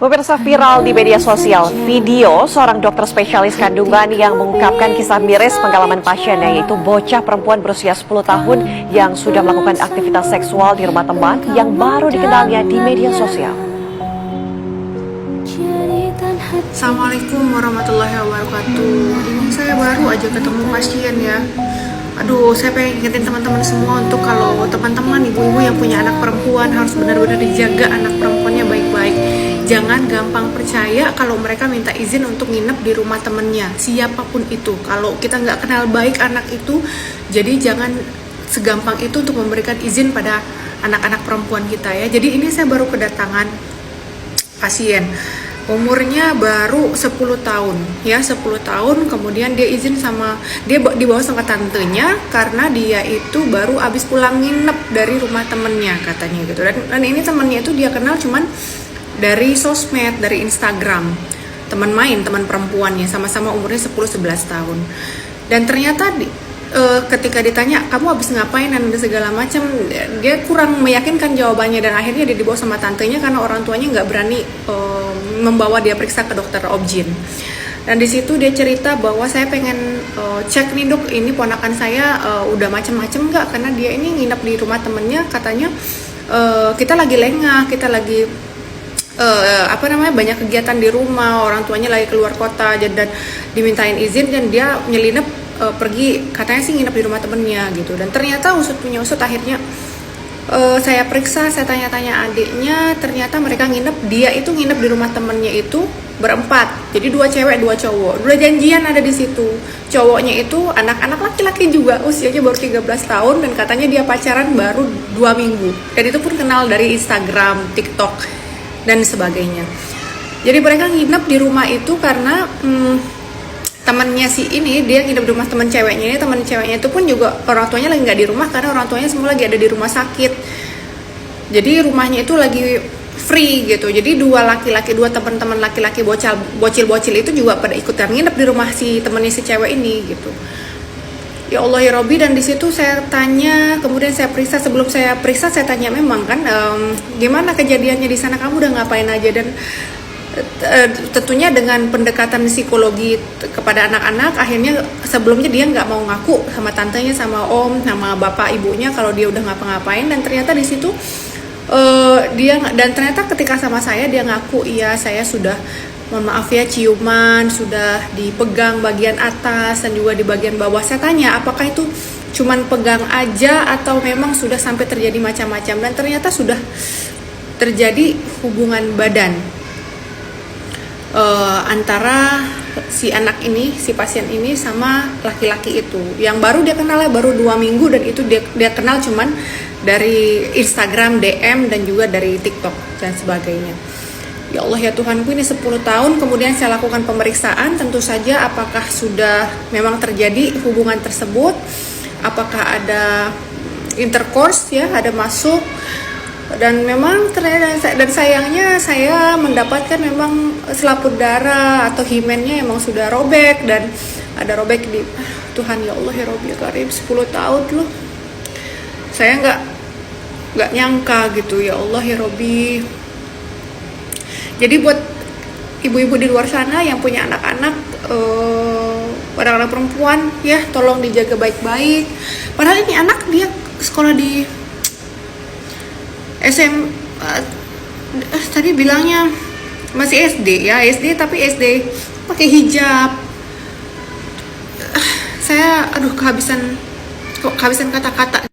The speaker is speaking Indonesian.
Pemirsa, viral di media sosial video seorang dokter spesialis kandungan yang mengungkapkan kisah miris pengalaman pasiennya, yaitu bocah perempuan berusia 10 tahun yang sudah melakukan aktivitas seksual di rumah teman yang baru dikenalnya di media sosial. Assalamualaikum warahmatullahi wabarakatuh. Ini saya baru aja ketemu pasien ya. Aduh, saya pengen ingetin teman-teman semua untuk kalau teman-teman ibu-ibu yang punya anak perempuan harus benar-benar dijaga anak perempuannya baik-baik. Jangan gampang percaya kalau mereka minta izin untuk nginep di rumah temennya, siapapun itu. Kalau kita nggak kenal baik anak itu, jadi jangan segampang itu untuk memberikan izin pada anak-anak perempuan kita ya. Jadi ini saya baru kedatangan pasien. Umurnya baru 10 tahun ya, 10 tahun. Kemudian dia izin dia dibawa sama tantenya karena dia itu baru habis pulang nginep dari rumah temennya katanya gitu. Dan ini temennya itu dia kenal cuman dari sosmed, dari Instagram, teman main, teman perempuannya, sama-sama umurnya 10-11 tahun. Dan ternyata ketika ditanya kamu habis ngapain dan segala macam, dia kurang meyakinkan jawabannya, dan akhirnya dia dibawa sama tantenya karena orang tuanya nggak berani membawa dia periksa ke dokter obgyn. Dan di situ dia cerita bahwa saya pengen cek nih dok, ini ponakan saya udah macem-macem nggak, karena dia ini nginep di rumah temennya, katanya kita lagi lengah, kita lagi banyak kegiatan di rumah, orang tuanya lagi keluar kota, dan dimintain izin dan dia nyelinap pergi, katanya sih nginep di rumah temennya gitu. Dan ternyata usut punya usut, akhirnya saya periksa, saya tanya-tanya adiknya, ternyata mereka dia itu nginep di rumah temennya itu berempat, jadi 2 cewek 2 cowok, udah janjian ada di situ. Cowoknya itu anak-anak laki-laki juga, usianya baru 13 tahun, dan katanya dia pacaran baru 2 minggu, dan itu pun kenal dari Instagram, TikTok, dan sebagainya. Jadi mereka nginep di rumah itu karena temannya si ini, dia nginep di rumah teman ceweknya ini. Teman ceweknya itu pun juga orang tuanya lagi nggak di rumah karena orang tuanya semua lagi ada di rumah sakit. Jadi rumahnya itu lagi free gitu. Jadi dua teman-teman laki-laki bocil itu juga pada ikutan nginep di rumah si temannya si cewek ini gitu. Ya Allah ya Robbi. Dan di situ saya tanya, kemudian saya periksa. Sebelum saya periksa, saya tanya memang kan, gimana kejadiannya di sana, kamu udah ngapain aja. Dan tentunya dengan pendekatan psikologi kepada anak-anak, akhirnya sebelumnya dia nggak mau ngaku sama tantenya, sama om, sama bapak ibunya kalau dia udah ngapa-ngapain. Dan ternyata di situ ternyata ketika sama saya dia ngaku, iya saya sudah, mohon maaf ya, ciuman, sudah dipegang bagian atas dan juga di bagian bawah. Saya tanya apakah itu cuman pegang aja atau memang sudah sampai terjadi macam-macam, dan ternyata sudah terjadi hubungan badan antara si anak ini, si pasien ini sama laki-laki itu, yang baru dia kenalnya baru 2 minggu, dan itu dia kenal cuman dari Instagram, DM, dan juga dari TikTok dan sebagainya. Ya Allah ya Tuhanku, ini 10 tahun. Kemudian saya lakukan pemeriksaan, tentu saja apakah sudah memang terjadi hubungan tersebut, apakah ada intercourse ya, ada masuk. Dan memang ternyata, dan sayangnya saya mendapatkan memang selaput darah atau himennya emang sudah robek, dan ada robek di Tuhan ya Allah ya Robbi ya Karim, 10 tahun loh. Saya nggak nyangka gitu ya Allah ya Robbi. Jadi buat ibu-ibu di luar sana yang punya anak-anak perempuan ya, tolong dijaga baik-baik. Padahal ini anak dia sekolah di tadi bilangnya masih SD ya, SD tapi SD pakai hijab. Saya kehabisan kata-kata.